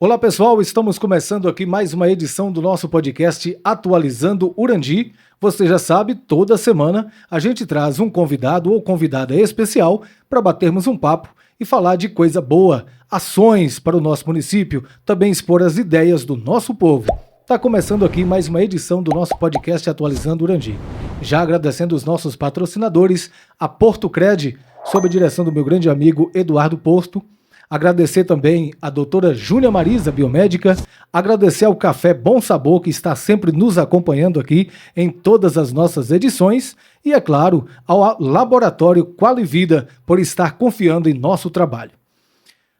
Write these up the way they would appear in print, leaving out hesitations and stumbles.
Olá pessoal, estamos começando aqui mais uma edição do nosso podcast Atualizando Urandi. Você já sabe, toda semana a gente traz um convidado ou convidada especial para batermos um papo e falar de coisa boa, ações para o nosso município, também expor as ideias do nosso povo. Está começando aqui mais uma edição do nosso podcast Atualizando Urandi. Já agradecendo os nossos patrocinadores, a Porto Cred, sob a direção do meu grande amigo Eduardo Posto. Agradecer também a doutora Júlia Marisa, biomédica. Agradecer ao Café Bom Sabor, que está sempre nos acompanhando aqui em todas as nossas edições. E, é claro, ao Laboratório Qualivida, por estar confiando em nosso trabalho.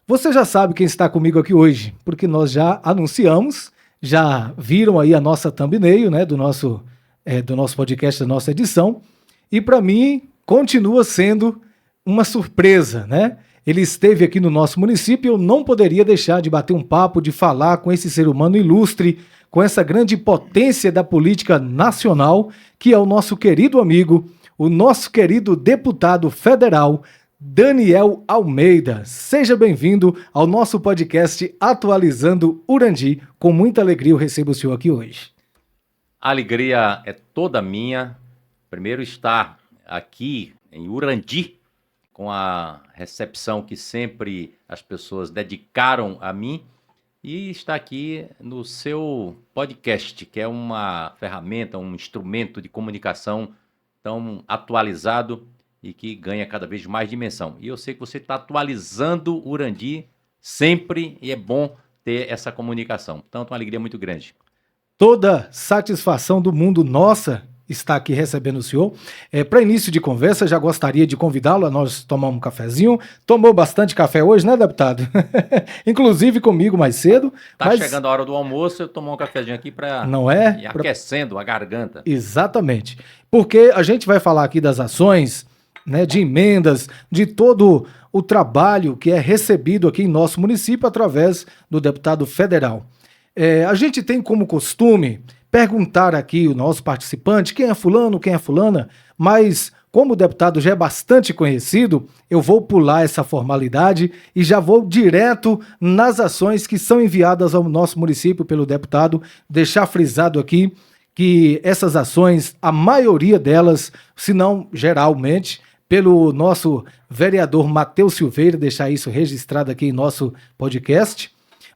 Você já sabe quem está comigo aqui hoje, porque nós já anunciamos, já viram aí a nossa thumbnail, né, do nosso podcast, da nossa edição. E, para mim, continua sendo uma surpresa, né? Ele esteve aqui no nosso município e eu não poderia deixar de bater um papo, de falar com esse ser humano ilustre, com essa grande potência da política nacional, que é o nosso querido amigo, o nosso querido deputado federal, Daniel Almeida. Seja bem-vindo ao nosso podcast Atualizando Urandi. Com muita alegria eu recebo o senhor aqui hoje. A alegria é toda minha. Primeiro estar aqui em Urandi, com a recepção que sempre as pessoas dedicaram a mim, e está aqui no seu podcast, que é uma ferramenta, um instrumento de comunicação tão atualizado e que ganha cada vez mais dimensão. E eu sei que você está atualizando o Urandi sempre, e é bom ter essa comunicação. Portanto, uma alegria muito grande. Toda satisfação do mundo nossa está aqui recebendo o senhor. Para início de conversa, já gostaria de convidá-lo a nós tomar um cafezinho. Tomou bastante café hoje, né, deputado? Inclusive comigo mais cedo. Tá chegando a hora do almoço, eu tomo um cafezinho aqui para ir aquecendo a garganta. Exatamente. Porque a gente vai falar aqui das ações, né, de emendas, de todo o trabalho que é recebido aqui em nosso município através do deputado federal. A gente tem como costume perguntar aqui o nosso participante quem é fulano, quem é fulana, mas como o deputado já é bastante conhecido, eu vou pular essa formalidade e já vou direto nas ações que são enviadas ao nosso município pelo deputado, deixar frisado aqui que essas ações, a maioria delas, se não geralmente, pelo nosso vereador Matheus Silveira, deixar isso registrado aqui em nosso podcast.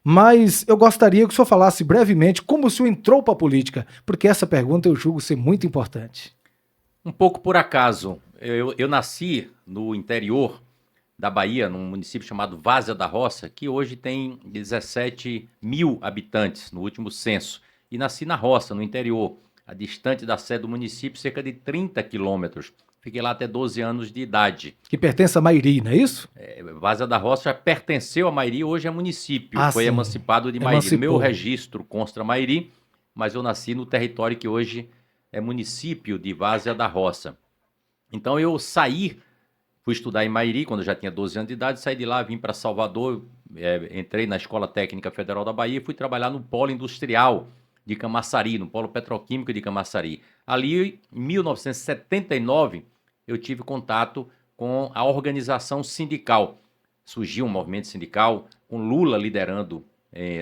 Mas eu gostaria que o senhor falasse brevemente como o senhor entrou para a política, porque essa pergunta eu julgo ser muito importante. Um pouco por acaso. Eu nasci no interior da Bahia, num município chamado Várzea da Roça, que hoje tem 17 mil habitantes no último censo. E nasci na roça, no interior, distante da sede do município, cerca de 30 quilômetros. Fiquei lá até 12 anos de idade. Que pertence a Mairi, não é isso? Várzea da Roça já pertenceu a Mairi, hoje é município. Foi sim. Emancipado de Mairi. No meu registro consta Mairi, mas eu nasci no território que hoje é município de Várzea da Roça. Então eu fui estudar em Mairi quando eu já tinha 12 anos de idade, saí de lá, vim para Salvador, entrei na Escola Técnica Federal da Bahia e fui trabalhar no Polo Industrial de Camaçari, no Polo Petroquímico de Camaçari. Ali, em 1979, eu tive contato com a organização sindical. Surgiu um movimento sindical com Lula liderando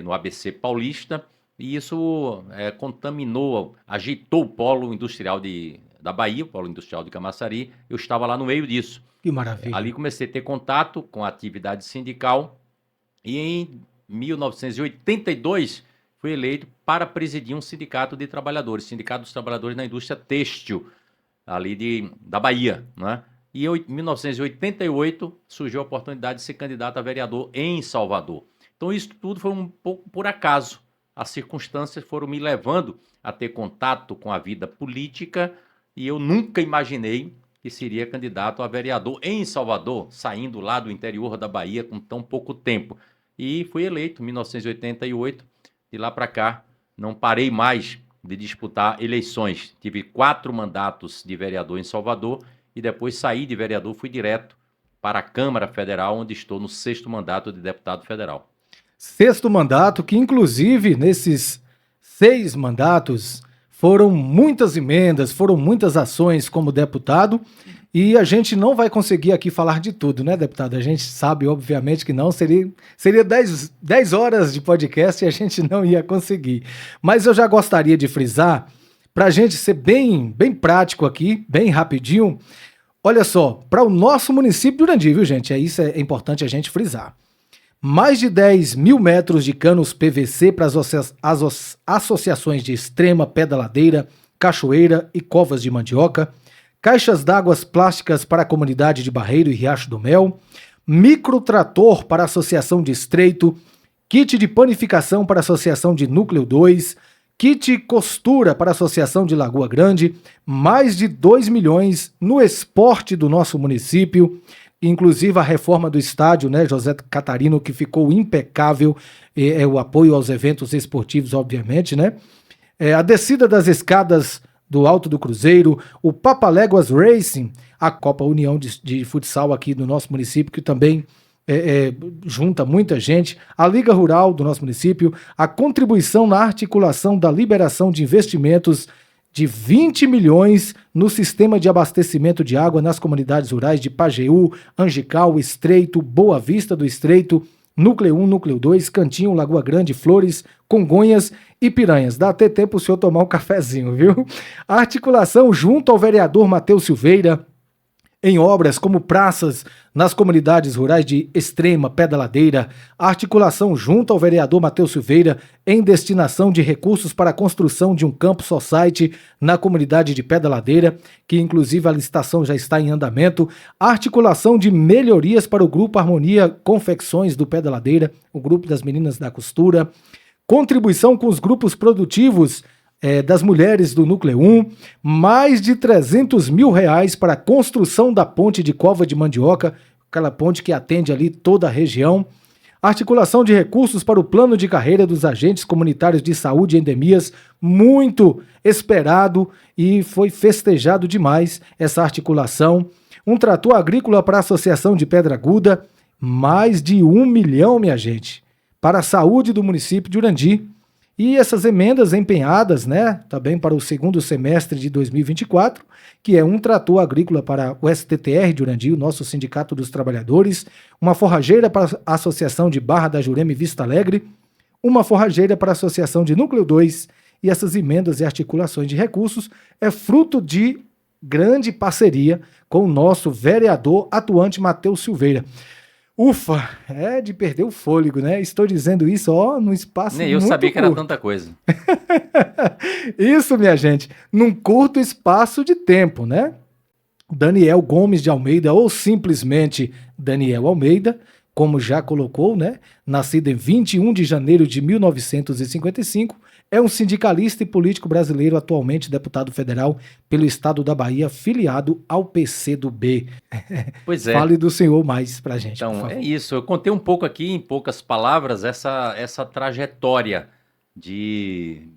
no ABC paulista, e isso contaminou, agitou o polo industrial da Bahia, o polo industrial de Camaçari. Eu estava lá no meio disso. Que maravilha. Ali comecei a ter contato com a atividade sindical e em 1982 fui eleito para presidir um sindicato de trabalhadores, Sindicato dos Trabalhadores na Indústria Têxtil, ali da Bahia, né? E em 1988 surgiu a oportunidade de ser candidato a vereador em Salvador. Então isso tudo foi um pouco por acaso. As circunstâncias foram me levando a ter contato com a vida política e eu nunca imaginei que seria candidato a vereador em Salvador, saindo lá do interior da Bahia com tão pouco tempo. E fui eleito em 1988, de lá para cá não parei mais de disputar eleições. Tive 4 mandatos de vereador em Salvador e depois saí de vereador, fui direto para a Câmara Federal, onde estou no 6º mandato de deputado federal. 6º mandato, que inclusive nesses 6 mandatos foram muitas emendas, foram muitas ações como deputado E a gente não vai conseguir aqui falar de tudo, né, deputado? A gente sabe, obviamente, que não. Seria 10 horas de podcast e a gente não ia conseguir. Mas eu já gostaria de frisar, para a gente ser bem prático aqui, bem rapidinho. Olha só, para o nosso município de Urandi, viu, gente? Isso é importante a gente frisar. Mais de 10 mil metros de canos PVC para as associações de Extrema, Pé da Ladeira, Cachoeira e Covas de Mandioca, caixas d'águas plásticas para a comunidade de Barreiro e Riacho do Mel, microtrator para a Associação de Estreito, kit de panificação para a Associação de Núcleo 2, kit costura para a Associação de Lagoa Grande, mais de 2 milhões no esporte do nosso município, inclusive a reforma do estádio, né, José Catarino, que ficou impecável, o apoio aos eventos esportivos, obviamente, né? A descida das escadas do Alto do Cruzeiro, o Papaléguas Racing, a Copa União de Futsal aqui do nosso município, que também junta muita gente, a Liga Rural do nosso município, a contribuição na articulação da liberação de investimentos de 20 milhões no sistema de abastecimento de água nas comunidades rurais de Pajeú, Angical, Estreito, Boa Vista do Estreito, Núcleo 1, Núcleo 2, Cantinho, Lagoa Grande, Flores, Congonhas e Piranhas. Dá até tempo o senhor tomar um cafezinho, viu? A articulação junto ao vereador Matheus Silveira, em obras como praças nas comunidades rurais de Extrema, Pé da Ladeira, a articulação junto ao vereador Matheus Silveira em destinação de recursos para a construção de um campo society na comunidade de Pé da Ladeira, que inclusive a licitação já está em andamento, a articulação de melhorias para o Grupo Harmonia Confecções do Pé da Ladeira, o grupo das meninas da costura, contribuição com os grupos produtivos das mulheres do Núcleo 1, mais de 300 mil reais para a construção da ponte de Cova de Mandioca, aquela ponte que atende ali toda a região, articulação de recursos para o plano de carreira dos agentes comunitários de saúde e endemias, muito esperado e foi festejado demais essa articulação, um trator agrícola para a Associação de Pedra Aguda, mais de 1 milhão, minha gente, para a saúde do município de Urandi. E essas emendas empenhadas, né, também para o segundo semestre de 2024, que é um trator agrícola para o STTR de Urandi, o nosso Sindicato dos Trabalhadores, uma forrageira para a Associação de Barra da Jurema e Vista Alegre, uma forrageira para a Associação de Núcleo 2, e essas emendas e articulações de recursos é fruto de grande parceria com o nosso vereador atuante Matheus Silveira. Ufa, é de perder o fôlego, né? Estou dizendo isso, num espaço Nem eu muito sabia que era curto. tanta coisa. Isso, minha gente, num curto espaço de tempo, né? Daniel Gomes de Almeida, ou simplesmente Daniel Almeida, como já colocou, né? Nascido em 21 de janeiro de 1955, é um sindicalista e político brasileiro, atualmente deputado federal pelo estado da Bahia, filiado ao PCdoB. Pois é. Fale do senhor mais pra gente, por Então, favor. é isso. Eu contei um pouco aqui, em poucas palavras, essa trajetória de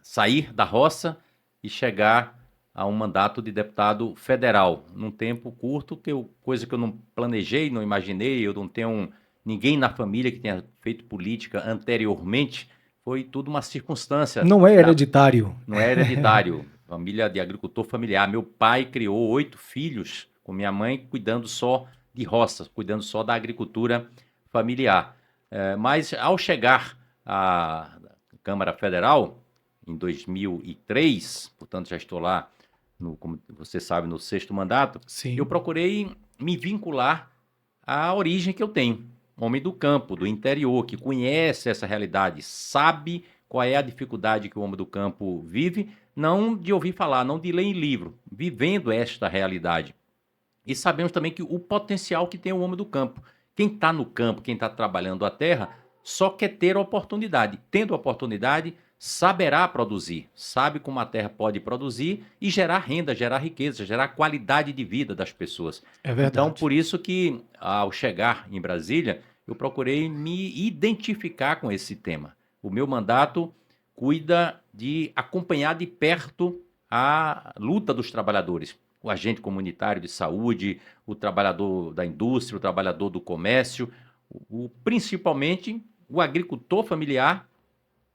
sair da roça e chegar a um mandato de deputado federal, num tempo curto, coisa que eu não planejei, não imaginei, eu não tenho ninguém na família que tenha feito política anteriormente, foi tudo uma circunstância. Não é hereditário. Não é hereditário. Família de agricultor familiar. Meu pai criou 8 filhos, com minha mãe cuidando só de roças, cuidando só da agricultura familiar. Mas ao chegar à Câmara Federal, em 2003, portanto já estou lá, como você sabe, no 6º mandato, Sim. eu procurei me vincular à origem que eu tenho. Homem do campo, do interior, que conhece essa realidade, sabe qual é a dificuldade que o homem do campo vive, não de ouvir falar, não de ler em livro, vivendo esta realidade. E sabemos também que o potencial que tem o homem do campo. Quem está no campo, quem está trabalhando a terra, só quer ter oportunidade. Tendo oportunidade, saberá produzir, sabe como a terra pode produzir e gerar renda, gerar riqueza, gerar qualidade de vida das pessoas. É verdade. Então, por isso que, ao chegar em Brasília, eu procurei me identificar com esse tema. O meu mandato cuida de acompanhar de perto a luta dos trabalhadores. O agente comunitário de saúde, o trabalhador da indústria, o trabalhador do comércio, principalmente o agricultor familiar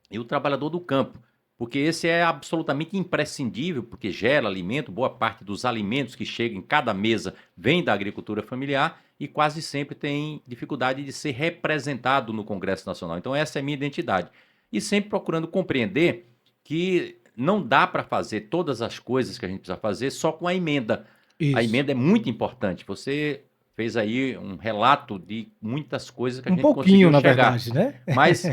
e o trabalhador do campo. porque esse é absolutamente imprescindível, porque gera alimento, boa parte dos alimentos que chegam em cada mesa vem da agricultura familiar e quase sempre tem dificuldade de ser representado no Congresso Nacional. Então essa é a minha identidade. E sempre procurando compreender que não dá para fazer todas as coisas que a gente precisa fazer só com a emenda. A Isso. emenda é muito importante. Você fez aí um relato de muitas coisas que a Um gente pouquinho, conseguiu na chegar. verdade, né? Mas,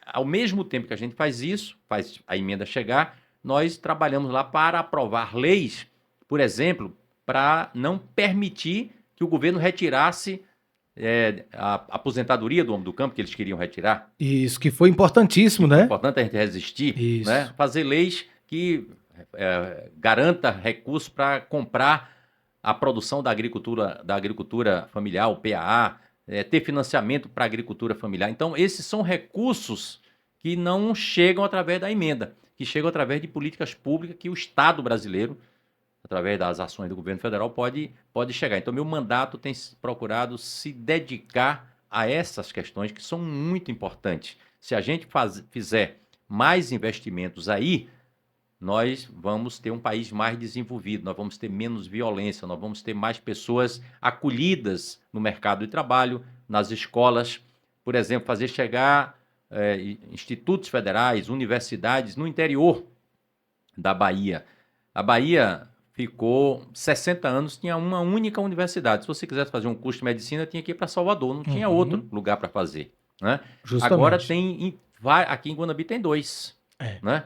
ao mesmo tempo que a gente faz isso, faz a emenda chegar, nós trabalhamos lá para aprovar leis, por exemplo, para não permitir que o governo retirasse a aposentadoria do homem do campo, que eles queriam retirar. Isso, que foi importantíssimo, É né? importante a gente resistir, né? Isso. Fazer leis que garanta recursos para comprar a produção da agricultura familiar, o PAA, ter financiamento para a agricultura familiar. Então, esses são recursos que não chegam através da emenda, que chegam através de políticas públicas que o Estado brasileiro, através das ações do governo federal, pode chegar. Então, meu mandato tem procurado se dedicar a essas questões que são muito importantes. Se a gente fizer mais investimentos aí, nós vamos ter um país mais desenvolvido, nós vamos ter menos violência, nós vamos ter mais pessoas acolhidas no mercado de trabalho, nas escolas. Por exemplo, fazer chegar institutos federais, universidades no interior da Bahia. A Bahia ficou 60 anos, tinha uma única universidade. Se você quisesse fazer um curso de medicina, tinha que ir para Salvador, não tinha outro lugar para fazer, né? Justamente. Agora aqui em Guanabi tem 2, né?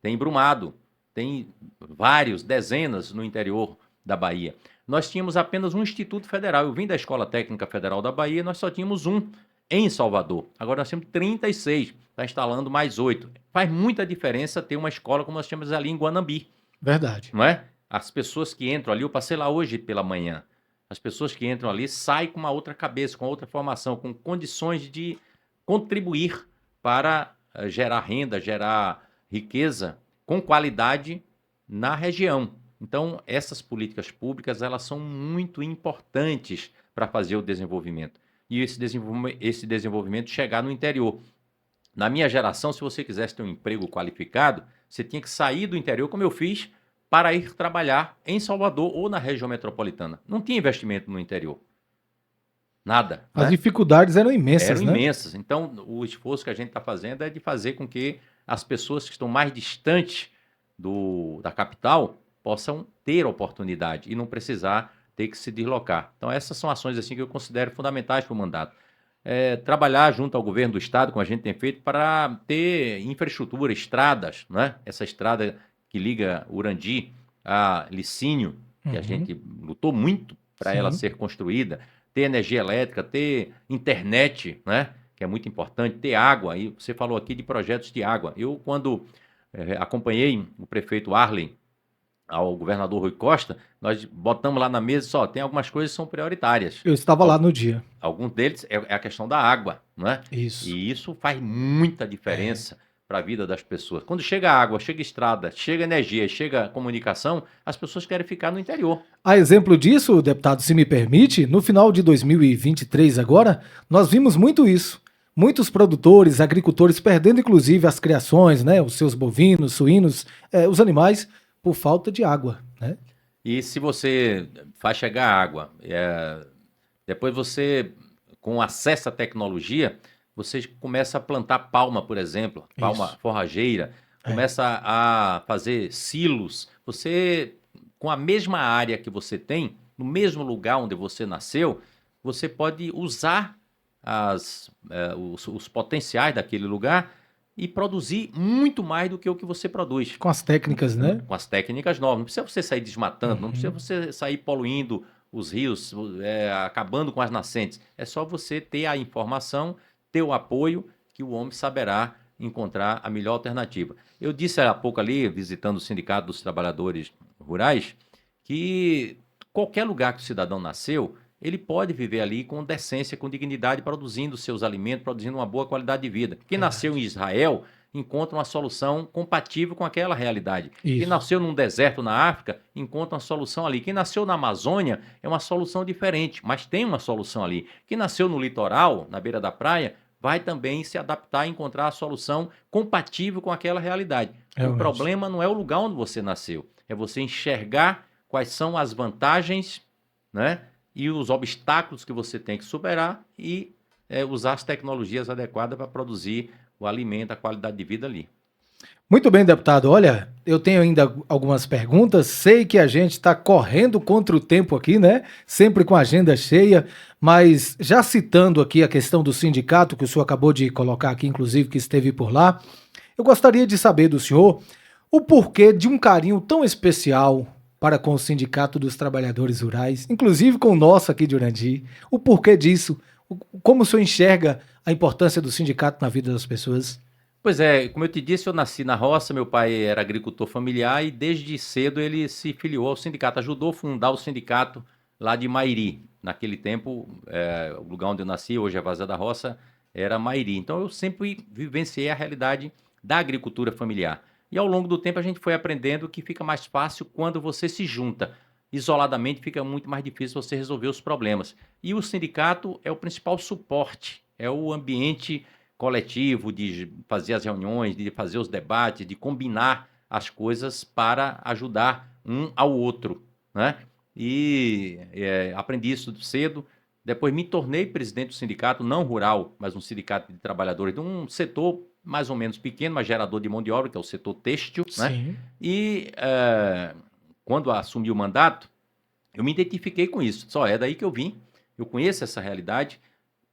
Tem em Brumado, tem vários, dezenas no interior da Bahia. Nós tínhamos apenas um Instituto Federal. Eu vim da Escola Técnica Federal da Bahia, nós só tínhamos um em Salvador. Agora nós temos 36, está instalando mais 8. Faz muita diferença ter uma escola como nós temos ali em Guanambi. Verdade. Não é? As pessoas que entram ali, eu passei lá hoje pela manhã, as pessoas que entram ali saem com uma outra cabeça, com outra formação, com condições de contribuir para gerar renda, gerar riqueza com qualidade na região. Então, essas políticas públicas, elas são muito importantes para fazer o desenvolvimento. E esse desenvolvimento chegar no interior. Na minha geração, se você quisesse ter um emprego qualificado, você tinha que sair do interior, como eu fiz, para ir trabalhar em Salvador ou na região metropolitana. Não tinha investimento no interior. Nada. As né? dificuldades eram imensas, Eram né? imensas. Então, o esforço que a gente está fazendo é de fazer com que as pessoas que estão mais distantes da capital possam ter oportunidade e não precisar ter que se deslocar. Então, essas são ações assim que eu considero fundamentais para o mandato. Trabalhar junto ao governo do estado, como a gente tem feito, para ter infraestrutura, estradas, né? Essa estrada que liga Urandi a Licínio, que a gente lutou muito para ela ser construída, ter energia elétrica, ter internet, né? Que é muito importante, ter água. E você falou aqui de projetos de água. Eu, quando acompanhei o prefeito Arlen ao governador Rui Costa, nós botamos lá na mesa só, tem algumas coisas que são prioritárias. Eu estava lá no dia. Alguns deles é a questão da água, não é? Isso. E isso faz muita diferença para a vida das pessoas. Quando chega água, chega estrada, chega energia, chega comunicação, as pessoas querem ficar no interior. A exemplo disso, deputado, se me permite, no final de 2023 agora, nós vimos muito isso. Muitos produtores, agricultores perdendo inclusive as criações, né, os seus bovinos, suínos, os animais, por falta de água, né? E se você faz chegar água, depois você, com acesso à tecnologia, você começa a plantar palma, por exemplo, palma forrageira, começa a fazer silos. Você, com a mesma área que você tem, no mesmo lugar onde você nasceu, você pode usar os potenciais daquele lugar e produzir muito mais do que o que você produz. Com as técnicas, né? Com as técnicas novas. Não precisa você sair desmatando, não precisa você sair poluindo os rios, acabando com as nascentes. É só você ter a informação, ter o apoio, que o homem saberá encontrar a melhor alternativa. Eu disse há pouco ali, visitando o Sindicato dos Trabalhadores Rurais, que qualquer lugar que o cidadão nasceu, ele pode viver ali com decência, com dignidade, produzindo seus alimentos, produzindo uma boa qualidade de vida. Quem nasceu em Israel encontra uma solução compatível com aquela realidade. Isso. Quem nasceu num deserto na África encontra uma solução ali. Quem nasceu na Amazônia é uma solução diferente, mas tem uma solução ali. Quem nasceu no litoral, na beira da praia, vai também se adaptar e encontrar a solução compatível com aquela realidade. O Realmente. problema não é o lugar onde você nasceu, é você enxergar quais são as vantagens, né, e os obstáculos que você tem que superar e usar as tecnologias adequadas para produzir o alimento, a qualidade de vida ali. Muito bem, deputado. Olha, eu tenho ainda algumas perguntas. Sei que a gente está correndo contra o tempo aqui, né? Sempre com a agenda cheia, mas já citando aqui a questão do sindicato, que o senhor acabou de colocar aqui, inclusive, que esteve por lá, eu gostaria de saber do senhor o porquê de um carinho tão especial para com o Sindicato dos Trabalhadores Rurais, inclusive com o nosso aqui de Urandi. O porquê disso? Como o senhor enxerga a importância do sindicato na vida das pessoas? Pois é, como eu te disse, eu nasci na roça, meu pai era agricultor familiar e desde cedo ele se filiou ao sindicato, ajudou a fundar o sindicato lá de Mairi. Naquele tempo, o lugar onde eu nasci, hoje é Vazia da Roça, era Mairi. Então eu sempre vivenciei a realidade da agricultura familiar. E ao longo do tempo a gente foi aprendendo que fica mais fácil quando você se junta. Isoladamente fica muito mais difícil você resolver os problemas. E o sindicato é o principal suporte, é o ambiente coletivo, de fazer as reuniões, de fazer os debates, de combinar as coisas para ajudar um ao outro, né? E aprendi isso cedo. Depois me tornei presidente do sindicato, não rural, mas um sindicato de trabalhadores de um setor mais ou menos pequeno, mas gerador de mão de obra, que é o setor têxtil, né? Sim. E quando assumi o mandato, eu me identifiquei com isso. Só é daí que eu vim, eu conheço essa realidade,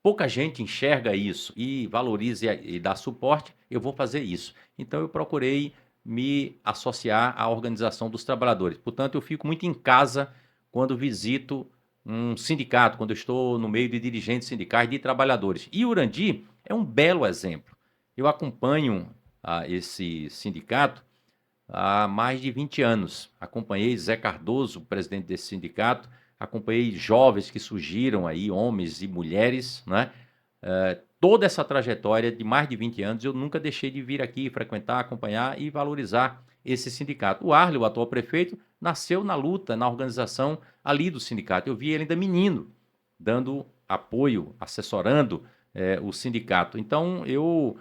pouca gente enxerga isso e valoriza e dá suporte, eu vou fazer isso. Então eu procurei me associar à organização dos trabalhadores. Portanto, eu fico muito em casa quando visito um sindicato, quando eu estou no meio de dirigentes sindicais de trabalhadores. E Urandi é um belo exemplo. Eu acompanho esse sindicato há mais de 20 anos. Acompanhei Zé Cardoso, presidente desse sindicato, acompanhei jovens que surgiram aí, homens e mulheres, né? Toda essa trajetória de mais de 20 anos, eu nunca deixei de vir aqui frequentar, acompanhar e valorizar esse sindicato. O Arley, o atual prefeito, nasceu na luta, na organização ali do sindicato. Eu vi ele ainda menino, dando apoio, assessorando o sindicato. Então, eu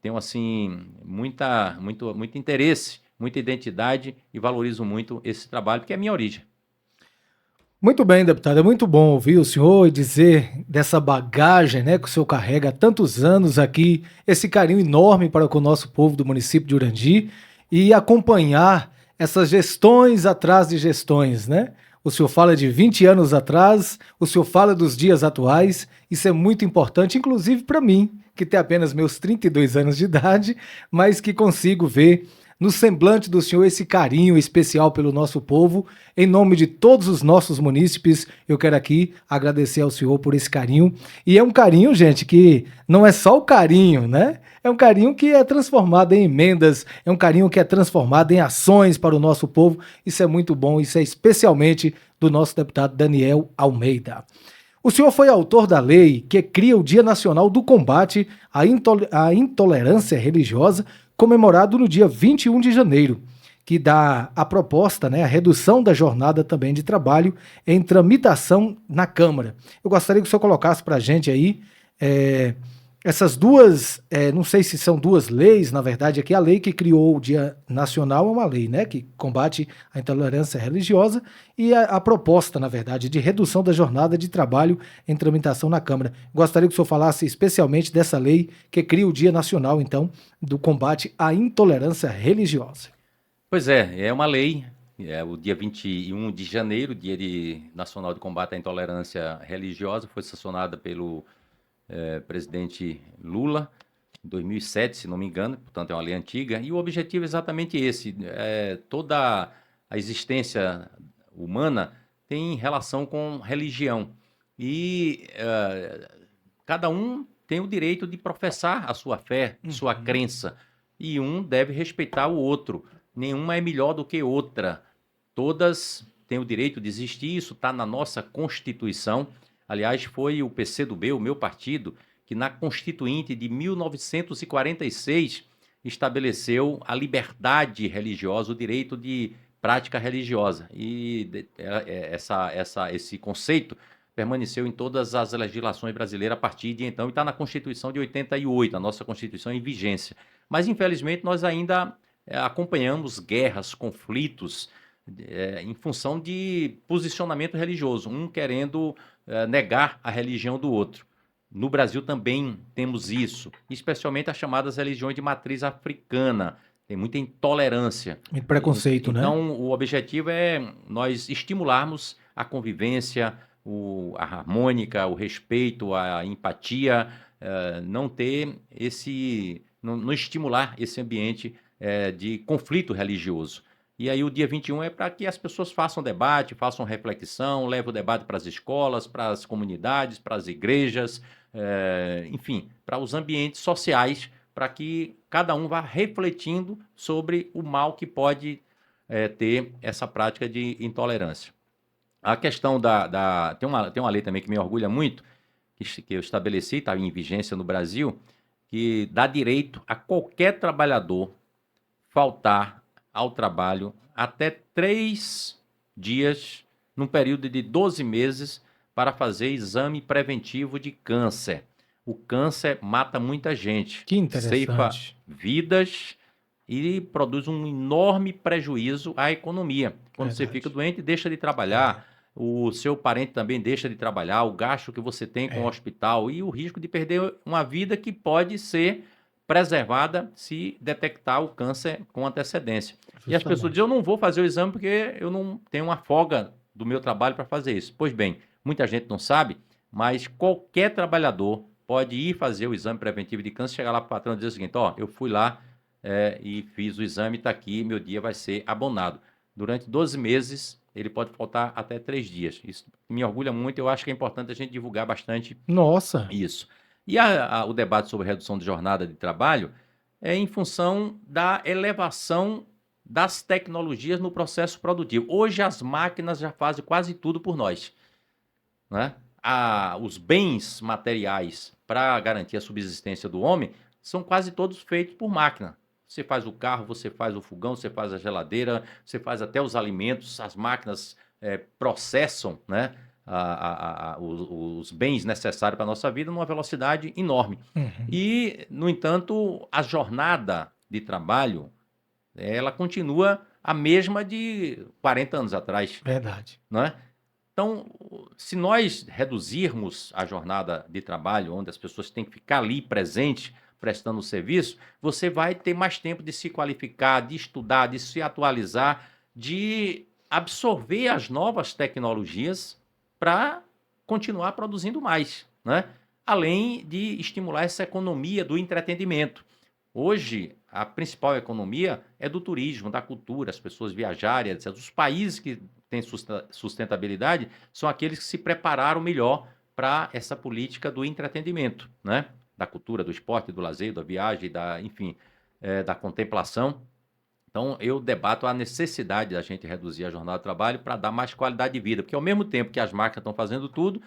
tenho, assim, muito interesse, muita identidade e valorizo muito esse trabalho, que é a minha origem. Muito bem, deputado. É muito bom ouvir o senhor e dizer dessa bagagem, né, que o senhor carrega há tantos anos aqui, esse carinho enorme para com o nosso povo do município de Urandi e acompanhar essas gestões atrás de gestões, né? O senhor fala de 20 anos atrás, o senhor fala dos dias atuais, isso é muito importante, inclusive para mim, que tenho apenas meus 32 anos de idade, mas que consigo ver no semblante do senhor esse carinho especial pelo nosso povo. Em nome de todos os nossos munícipes, eu quero aqui agradecer ao senhor por esse carinho. E é um carinho, gente, que não é só o carinho, né? É um carinho que é transformado em emendas, é um carinho que é transformado em ações para o nosso povo. Isso é muito bom, isso é especialmente do nosso deputado Daniel Almeida. O senhor foi autor da lei que cria o Dia Nacional do Combate à Intolerância Religiosa, comemorado no dia 21 de janeiro, que dá a proposta, né, a redução da jornada também de trabalho em tramitação na Câmara. Eu gostaria que o senhor colocasse para a gente aí essas duas, não sei se são duas leis, na verdade, aqui a lei que criou o Dia Nacional é uma lei, né, que combate a intolerância religiosa, e a proposta, na verdade, de redução da jornada de trabalho em tramitação na Câmara. Gostaria que o senhor falasse especialmente dessa lei que cria o Dia Nacional, então, do combate à intolerância religiosa. Pois é uma lei, o dia 21 de janeiro, Nacional de Combate à Intolerância Religiosa, foi sancionada pelo presidente Lula, em 2007, se não me engano, portanto é uma lei antiga, e o objetivo é exatamente esse, toda a existência humana tem relação com religião, e cada um tem o direito de professar a sua fé, sua crença, e um deve respeitar o outro, nenhuma é melhor do que outra, todas têm o direito de existir, isso está na nossa Constituição. Aliás, foi o PCdoB, o meu partido, que na Constituinte de 1946 estabeleceu a liberdade religiosa, o direito de prática religiosa. E esse conceito permaneceu em todas as legislações brasileiras a partir de então, e está na Constituição de 88, a nossa Constituição em vigência. Mas, infelizmente, nós ainda acompanhamos guerras, conflitos, em função de posicionamento religioso, um querendo negar a religião do outro. No Brasil também temos isso, especialmente as chamadas religiões de matriz africana. Tem muita intolerância. Muito preconceito, né? Então, o objetivo é nós estimularmos a convivência, a harmônica, o respeito, a empatia, não ter não estimular esse ambiente de conflito religioso. E aí o dia 21 é para que as pessoas façam debate, façam reflexão, levem o debate para as escolas, para as comunidades, para as igrejas, enfim, para os ambientes sociais, para que cada um vá refletindo sobre o mal que pode ter essa prática de intolerância. A questão tem uma lei também que me orgulha muito, que eu estabeleci, está em vigência no Brasil, que dá direito a qualquer trabalhador faltar ao trabalho até 3 dias, num período de 12 meses, para fazer exame preventivo de câncer. O câncer mata muita gente, Que interessante. ceifa vidas e produz um enorme prejuízo à economia. Quando você fica doente, deixa de trabalhar, o seu parente também deixa de trabalhar, o gasto que você tem com o hospital e o risco de perder uma vida que pode ser preservada se detectar o câncer com antecedência. Justamente. E as pessoas dizem, eu não vou fazer o exame porque eu não tenho uma folga do meu trabalho para fazer isso. Pois bem, muita gente não sabe, mas qualquer trabalhador pode ir fazer o exame preventivo de câncer, chegar lá para o patrão e dizer o seguinte, eu fui lá e fiz o exame, está aqui, meu dia vai ser abonado. Durante 12 meses, ele pode faltar até 3 dias. Isso me orgulha muito, eu acho que é importante a gente divulgar bastante isso. E o debate sobre redução de jornada de trabalho é em função da elevação das tecnologias no processo produtivo. Hoje as máquinas já fazem quase tudo por nós, né? Os bens materiais para garantir a subsistência do homem são quase todos feitos por máquina. Você faz o carro, você faz o fogão, você faz a geladeira, você faz até os alimentos, as máquinas processam, né, os bens necessários para a nossa vida numa velocidade enorme. E, no entanto, a jornada de trabalho, ela continua a mesma de 40 anos atrás. Verdade. Não é? Então, se nós reduzirmos a jornada de trabalho, onde as pessoas têm que ficar ali presentes, prestando o serviço, você vai ter mais tempo de se qualificar, de estudar, de se atualizar, de absorver as novas tecnologias para continuar produzindo mais, né? Além de estimular essa economia do entretenimento. Hoje, a principal economia é do turismo, da cultura, as pessoas viajarem, etc. Os países que têm sustentabilidade são aqueles que se prepararam melhor para essa política do entretenimento, né? Da cultura, do esporte, do lazer, da viagem, enfim, da contemplação. Então, eu debato a necessidade da gente reduzir a jornada de trabalho para dar mais qualidade de vida, porque ao mesmo tempo que as máquinas estão fazendo tudo,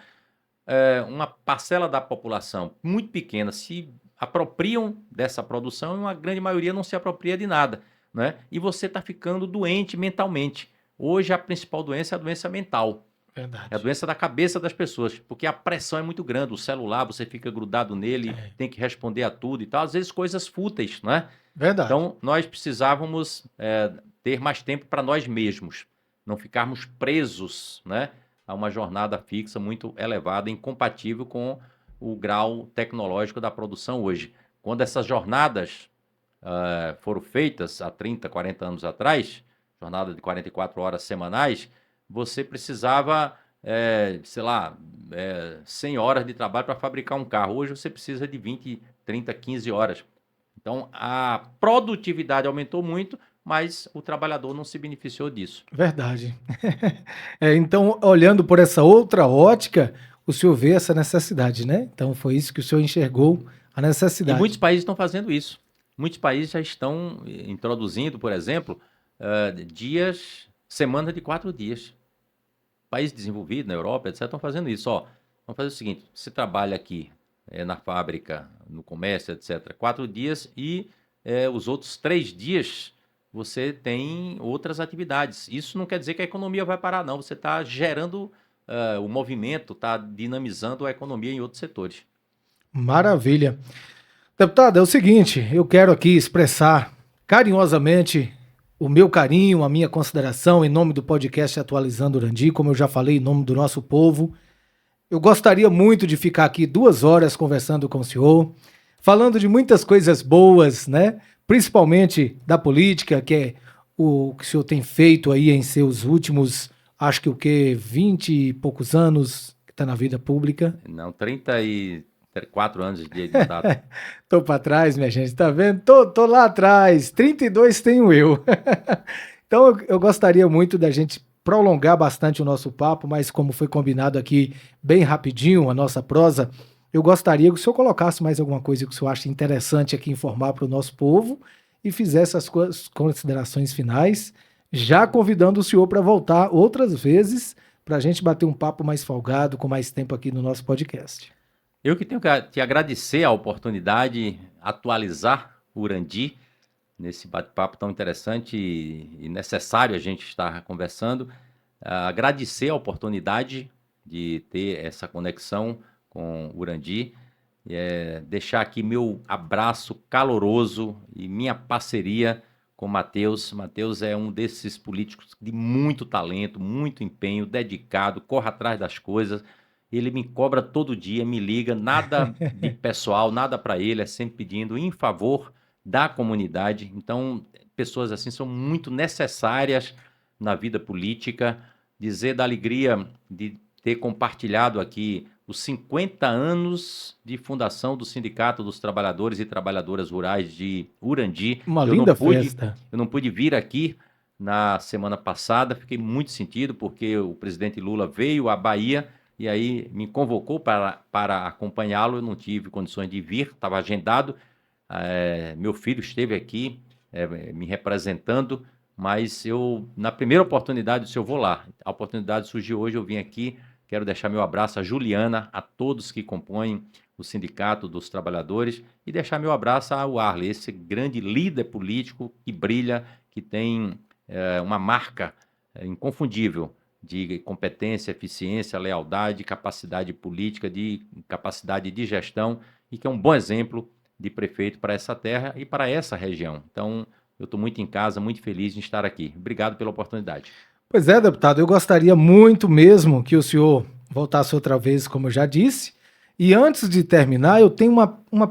uma parcela da população muito pequena se apropriam dessa produção e uma grande maioria não se apropria de nada, né? E você está ficando doente mentalmente. Hoje a principal doença é a doença mental. Verdade. É a doença da cabeça das pessoas, porque a pressão é muito grande. O celular, você fica grudado nele, tem que responder a tudo e tal. Às vezes coisas fúteis, né? Verdade. Então, nós precisávamos ter mais tempo para nós mesmos, não ficarmos presos, né, a uma jornada fixa muito elevada, incompatível com o grau tecnológico da produção hoje. Quando essas jornadas foram feitas há 30, 40 anos atrás, jornada de 44 horas semanais, você precisava, 100 horas de trabalho para fabricar um carro. Hoje você precisa de 20, 30, 15 horas. Então, a produtividade aumentou muito, mas o trabalhador não se beneficiou disso. Verdade. Então, olhando por essa outra ótica, o senhor vê essa necessidade, né? Então, foi isso que o senhor enxergou, a necessidade. E muitos países estão fazendo isso. Muitos países já estão introduzindo, por exemplo, semana de 4 dias. Países desenvolvidos, na Europa, etc., estão fazendo isso. Vamos fazer o seguinte, você trabalha aqui na fábrica, no comércio, etc., 4 dias e os outros 3 dias você tem outras atividades. Isso não quer dizer que a economia vai parar, não. Você está gerando o movimento está dinamizando a economia em outros setores. Maravilha. Deputado, é o seguinte, eu quero aqui expressar carinhosamente o meu carinho, a minha consideração em nome do podcast Atualizando Urandi, como eu já falei, em nome do nosso povo. Eu gostaria muito de ficar aqui 2 horas conversando com o senhor, falando de muitas coisas boas, né? Principalmente da política, que é o que o senhor tem feito aí em seus últimos, acho que 20 e poucos anos que está na vida pública. Não, 34 anos de mandato. Tô para trás, minha gente, tá vendo? Tô lá atrás, 32 tenho eu. Então eu gostaria muito da gente prolongar bastante o nosso papo, mas como foi combinado aqui bem rapidinho a nossa prosa, eu gostaria que o senhor colocasse mais alguma coisa que o senhor acha interessante aqui informar para o nosso povo e fizesse as considerações finais, já convidando o senhor para voltar outras vezes para a gente bater um papo mais folgado, com mais tempo aqui no nosso podcast. Eu que tenho que te agradecer a oportunidade de atualizar o Urandi nesse bate-papo tão interessante e necessário a gente estar conversando. Agradecer a oportunidade de ter essa conexão com o Urandi. Deixar aqui meu abraço caloroso e minha parceria com o Matheus. Matheus é um desses políticos de muito talento, muito empenho, dedicado, corre atrás das coisas. Ele me cobra todo dia, me liga, nada de pessoal, nada para ele, é sempre pedindo em favor da comunidade. Então, pessoas assim são muito necessárias na vida política. Dizer da alegria de ter compartilhado aqui os 50 anos de fundação do Sindicato dos Trabalhadores e Trabalhadoras Rurais de Urandi. Uma linda festa. Eu não pude vir aqui na semana passada, fiquei muito sentido porque o presidente Lula veio à Bahia e aí me convocou para acompanhá-lo. Eu não tive condições de vir, estava agendado. Meu filho esteve aqui me representando, mas eu, na primeira oportunidade, disse, eu vou lá. A oportunidade surgiu hoje, eu vim aqui. Quero deixar meu abraço a Juliana, a todos que compõem o Sindicato dos Trabalhadores e deixar meu abraço ao Arley, esse grande líder político que brilha, que tem uma marca inconfundível de competência, eficiência, lealdade, capacidade política, de capacidade de gestão e que é um bom exemplo de prefeito para essa terra e para essa região. Então, eu estou muito em casa, muito feliz de estar aqui. Obrigado pela oportunidade. Pois é, deputado, eu gostaria muito mesmo que o senhor voltasse outra vez, como eu já disse. E antes de terminar, eu tenho uma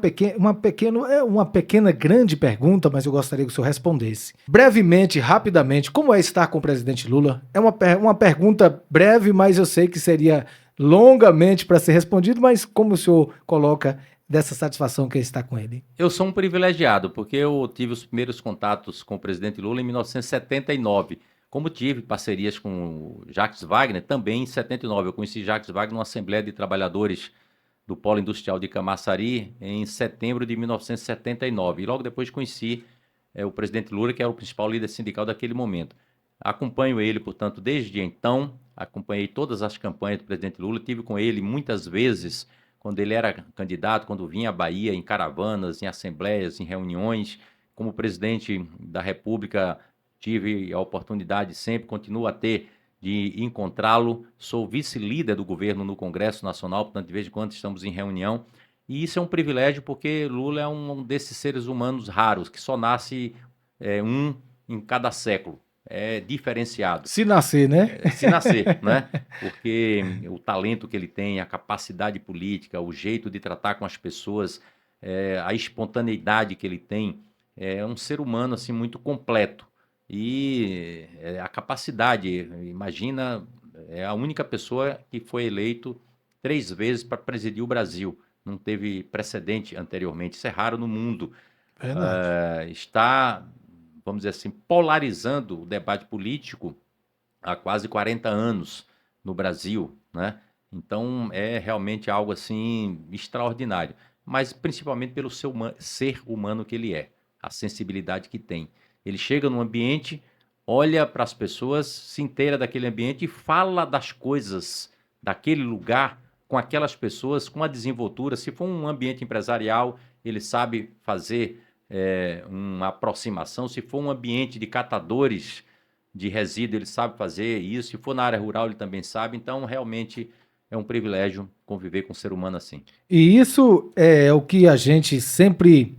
pequena grande pergunta, mas eu gostaria que o senhor respondesse. Brevemente, rapidamente, como é estar com o presidente Lula? É uma pergunta breve, mas eu sei que seria longamente para ser respondido, mas como o senhor coloca dessa satisfação que é estar com ele? Eu sou um privilegiado, porque eu tive os primeiros contatos com o presidente Lula em 1979. Como tive parcerias com o Jacques Wagner, também em 79. Eu conheci Jacques Wagner numa Assembleia de Trabalhadores do Polo Industrial de Camaçari em setembro de 1979. E logo depois conheci o presidente Lula, que era o principal líder sindical daquele momento. Acompanho ele, portanto, desde então. Acompanhei todas as campanhas do presidente Lula. Tive com ele muitas vezes, quando ele era candidato, quando vinha à Bahia, em caravanas, em assembleias, em reuniões. Como presidente da República, tive a oportunidade, sempre continuo a ter, de encontrá-lo. Sou vice-líder do governo no Congresso Nacional, portanto, de vez em quando estamos em reunião. E isso é um privilégio porque Lula é um desses seres humanos raros, que só nasce um em cada século. É diferenciado. Se nascer, né? Se nascer, né? Porque o talento que ele tem, a capacidade política, o jeito de tratar com as pessoas, a espontaneidade que ele tem, é um ser humano assim muito completo. E a capacidade, imagina, é a única pessoa que foi eleito 3 vezes para presidir o Brasil. Não teve precedente anteriormente, isso é raro no mundo. Está, vamos dizer assim, polarizando o debate político há quase 40 anos no Brasil, né? Então é realmente algo assim extraordinário, mas principalmente pelo seu ser humano que ele é, a sensibilidade que tem. Ele chega num ambiente, olha para as pessoas, se inteira daquele ambiente e fala das coisas daquele lugar com aquelas pessoas, com a desenvoltura. Se for um ambiente empresarial, ele sabe fazer uma aproximação. Se for um ambiente de catadores de resíduo, ele sabe fazer isso. Se for na área rural, ele também sabe. Então, realmente, é um privilégio conviver com um ser humano assim. E isso é o que a gente sempre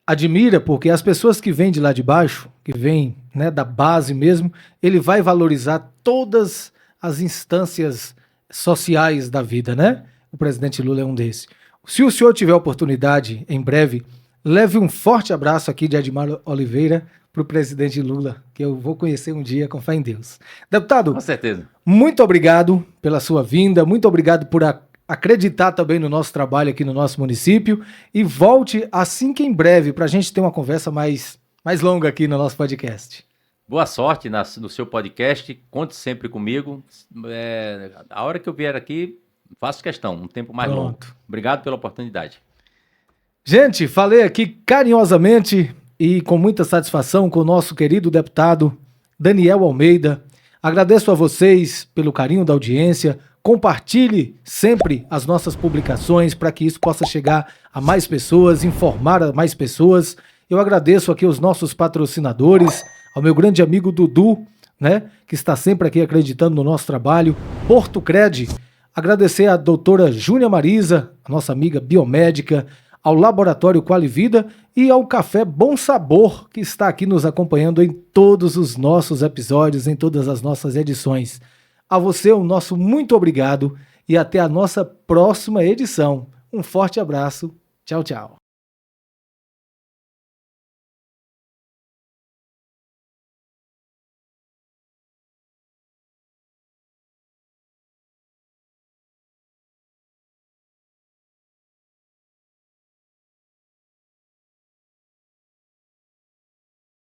admira, porque as pessoas que vêm de lá de baixo, que vêm, né, da base mesmo, ele vai valorizar todas as instâncias sociais da vida, né? O presidente Lula é um desses. Se o senhor tiver oportunidade, em breve, leve um forte abraço aqui de Edmar Oliveira para o presidente Lula, que eu vou conhecer um dia, com fé em Deus. Deputado, Com certeza. muito obrigado pela sua vinda, muito obrigado por acreditar também no nosso trabalho aqui no nosso município e volte assim que em breve para a gente ter uma conversa mais longa aqui no nosso podcast. Boa sorte no seu podcast, conte sempre comigo. A hora que eu vier aqui, faço questão, um tempo mais longo. Obrigado pela oportunidade. Gente, falei aqui carinhosamente e com muita satisfação com o nosso querido deputado Daniel Almeida. Agradeço a vocês pelo carinho da audiência. Compartilhe sempre as nossas publicações para que isso possa chegar a mais pessoas, informar a mais pessoas. Eu agradeço aqui aos nossos patrocinadores, ao meu grande amigo Dudu, né, que está sempre aqui acreditando no nosso trabalho, Porto Cred. Agradecer à doutora Júnia Marisa, a nossa amiga biomédica, ao Laboratório Qualivida e ao Café Bom Sabor, que está aqui nos acompanhando em todos os nossos episódios, em todas as nossas edições. A você, o nosso muito obrigado e até a nossa próxima edição. Um forte abraço. Tchau, tchau.